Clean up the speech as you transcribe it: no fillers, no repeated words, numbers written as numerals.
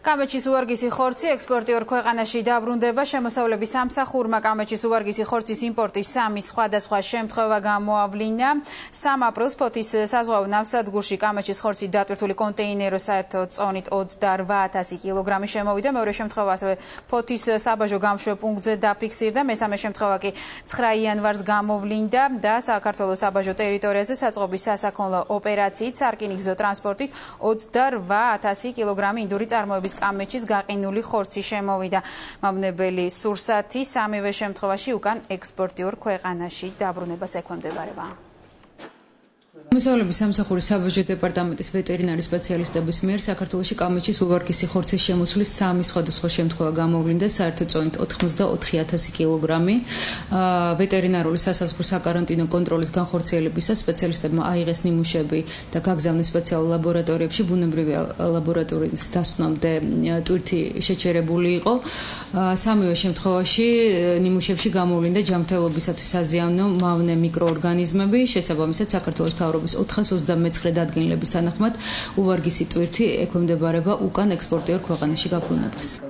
კამეჩის უვარგისი ხორცი ექსპორტიორ ქვეყანაში დაბრუნდება. შემოსავლების სამსახურმა კამეჩის უვარგისი ხორცის იმპორტის 3 სხვადასხვა შემთხვევა გამოავლინა. 3 აპრილს ფოთის საზღვაო ნავსადგურში კამეჩის ხორცი დატვირთული კონტეინერო საერთოდ წონით 28,000 კილოგრამი შემოვიდა. მეორე შემთხვევა ასევე ფოთის საბაჟო გამშვებ პუნქტზე დაფიქსირდა. მესამე შემთხვევა კი 9 იანვარს გამოვლინდა და საქართველოს საბაჟო ტერიტორიაზე საწყობის სასაქონლო ოპერაციით სარკინიგზო ტრანსპორტით 28,000 კილოგრამი ინდური წარმოების კამეჩის გაყინული ხორცი შემოვიდა. მავნებელი სურსათი სამივე შემთხვევაში უკან ექსპორტიორ ქვეყანაში დაბრუნებას ექვემდებარება. მოსავლების სამსახურის საბაჟო დეპარტამენტის ვეტერინარი სპეციალისტების მიერ საქართველოში კამეჩის უვარგისი ხორცის შემოსვლის 3 სხვადასხვა შემთხვევა გამოვლინდა საერთოდ წონით 84,000 კილოგრამი. ვეტერინარული სასაზღვრო საკარანტინო კონტროლის განხორციელებისას სპეციალისტებმა აიღეს ნიმუშები და გაგზავნეს სპეციალურ ლაბორატორიებში. ბუნებრივი ლაბორატორიის დასკვნამდე ტვირთი შეჩერებული იყო. სამივე შემთხვევაში ნიმუშებში გამოვლინდა ჯანმრთელობისათვის საზიანო მავნე მიკროორგანიზმები. შესაბამისად საქართველოს მთავრობის 429 დადგენილების თანახმად უვარგისი ტვირთი ექვემდებარება უკან ექსპორტიორ ქვეყანაში გაბრუნებას.